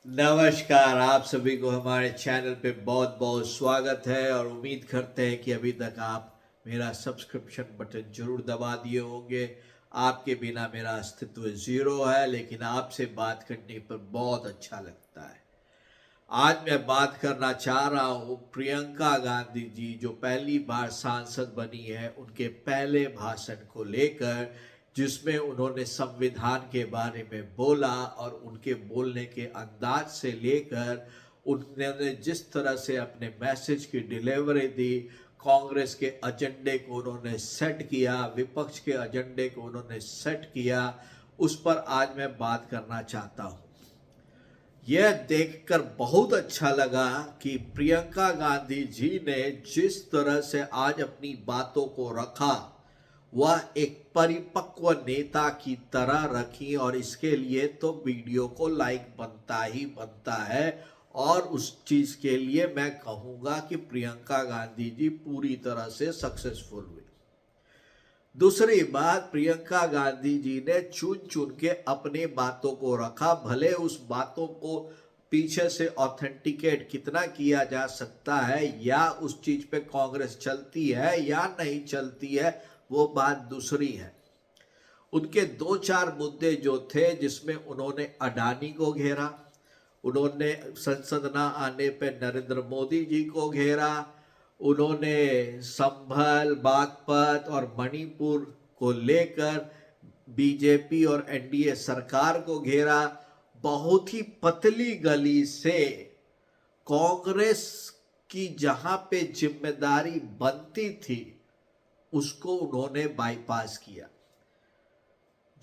नमस्कार, आप सभी को हमारे चैनल पे बहुत बहुत स्वागत है और उम्मीद करते हैं कि अभी तक आप मेरा सब्सक्रिप्शन बटन जरूर दबा दिए होंगे। आपके बिना मेरा अस्तित्व ज़ीरो है, लेकिन आपसे बात करने पर बहुत अच्छा लगता है। आज मैं बात करना चाह रहा हूँ प्रियंका गांधी जी जो पहली बार सांसद बनी है, उनके पहले भाषण को लेकर, जिसमें उन्होंने संविधान के बारे में बोला और उनके बोलने के अंदाज से लेकर उन्होंने जिस तरह से अपने मैसेज की डिलीवरी दी, कांग्रेस के एजेंडे को उन्होंने सेट किया, विपक्ष के एजेंडे को उन्होंने सेट किया, उस पर आज मैं बात करना चाहता हूँ। यह देखकर बहुत अच्छा लगा कि प्रियंका गांधी जी ने जिस तरह से आज अपनी बातों को रखा, वह एक परिपक्व नेता की तरह रखी, और इसके लिए तो वीडियो को लाइक बनता ही बनता है। और उस चीज के लिए मैं कहूंगा कि प्रियंका गांधी जी पूरी तरह से सक्सेसफुल हुई। दूसरी बात, प्रियंका गांधी जी ने चुन चुन के अपने बातों को रखा, भले उस बातों को पीछे से ऑथेंटिकेट कितना किया जा सकता है या उस चीज पे कांग्रेस चलती है या नहीं चलती है, वो बात दूसरी है। उनके दो चार मुद्दे जो थे, जिसमें उन्होंने अडानी को घेरा, उन्होंने संसद ना आने पे नरेंद्र मोदी जी को घेरा, उन्होंने संभल, बागपत और मणिपुर को लेकर बीजेपी और एनडीए सरकार को घेरा। बहुत ही पतली गली से कांग्रेस की जहां पे जिम्मेदारी बनती थी, उसको उन्होंने बाईपास किया।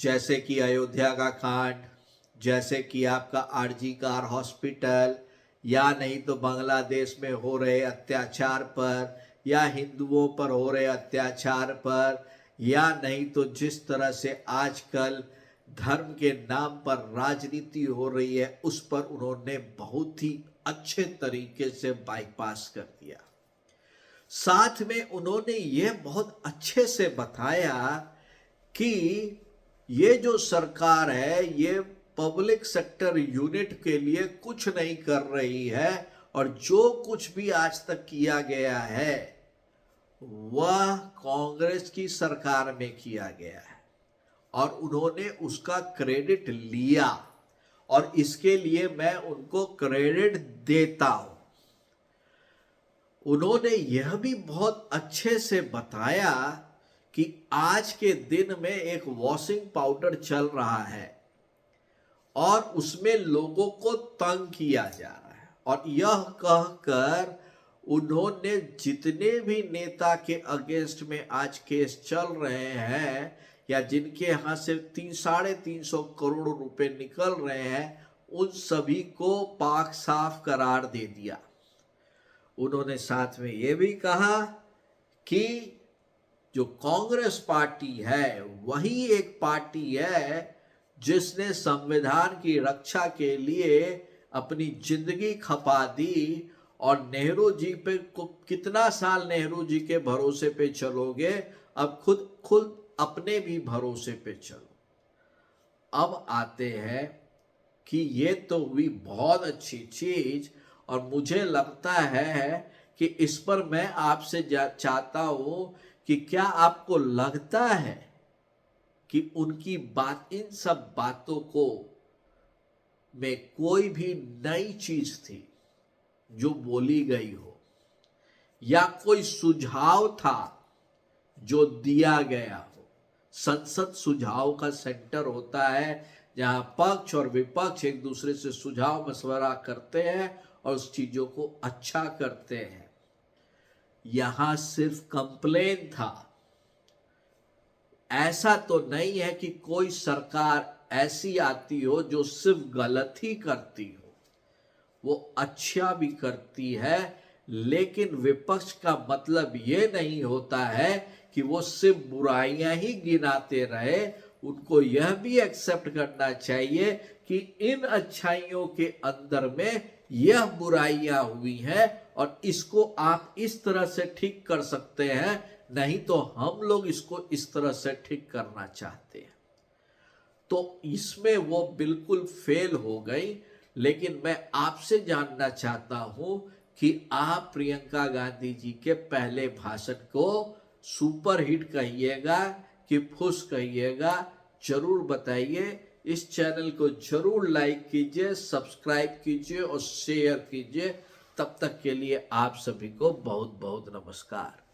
जैसे कि अयोध्या का कांड, जैसे कि आपका आरजी कार हॉस्पिटल, या नहीं तो बांग्लादेश में हो रहे अत्याचार पर, या हिंदुओं पर हो रहे अत्याचार पर, या नहीं तो जिस तरह से आजकल धर्म के नाम पर राजनीति हो रही है, उस पर उन्होंने बहुत ही अच्छे तरीके से बाईपास कर दिया। साथ में उन्होंने ये बहुत अच्छे से बताया कि ये जो सरकार है, ये पब्लिक सेक्टर यूनिट के लिए कुछ नहीं कर रही है, और जो कुछ भी आज तक किया गया है वह कांग्रेस की सरकार में किया गया है, और उन्होंने उसका क्रेडिट लिया, और इसके लिए मैं उनको क्रेडिट देता हूं। उन्होंने यह भी बहुत अच्छे से बताया कि आज के दिन में एक वॉशिंग पाउडर चल रहा है और उसमें लोगों को तंग किया जा रहा है, और यह कहकर उन्होंने जितने भी नेता के अगेंस्ट में आज केस चल रहे हैं, या जिनके यहां से 350 करोड़ रुपए निकल रहे हैं, उन सभी को पाक साफ करार दे दिया। उन्होंने साथ में यह भी कहा कि जो कांग्रेस पार्टी है, वही एक पार्टी है जिसने संविधान की रक्षा के लिए अपनी जिंदगी खपा दी, और नेहरू जी पे कितना साल नेहरू जी के भरोसे पे चलोगे, अब खुद खुद अपने भी भरोसे पे चलो। अब आते हैं कि ये तो हुई बहुत अच्छी चीज, और मुझे लगता है कि इस पर मैं आपसे चाहता हूं कि क्या आपको लगता है कि उनकी बात, इन सब बातों को में कोई भी नई चीज थी जो बोली गई हो, या कोई सुझाव था जो दिया गया हो? संसद सुझाव का सेंटर होता है, जहां पक्ष और विपक्ष एक दूसरे से सुझाव मशवरा करते हैं और उस चीजों को अच्छा करते हैं। यहां सिर्फ कंप्लेन था। ऐसा तो नहीं है कि कोई सरकार ऐसी आती हो जो सिर्फ गलत ही करती हो, वो अच्छा भी करती है, लेकिन विपक्ष का मतलब ये नहीं होता है कि वो सिर्फ बुराइयां ही गिनाते रहे। उनको यह भी एक्सेप्ट करना चाहिए कि इन अच्छाइयों के अंदर में यह बुराइयां हुई हैं, और इसको आप इस तरह से ठीक कर सकते हैं, नहीं तो हम लोग इसको इस तरह से ठीक करना चाहते हैं। तो इसमें वो बिल्कुल फेल हो गई। लेकिन मैं आपसे जानना चाहता हूं कि आप प्रियंका गांधी जी के पहले भाषण को सुपर हिट कहिएगा कि फुस कहिएगा, जरूर बताइए। इस चैनल को जरूर लाइक कीजिए, सब्सक्राइब कीजिए और शेयर कीजिए। तब तक के लिए आप सभी को बहुत बहुत नमस्कार।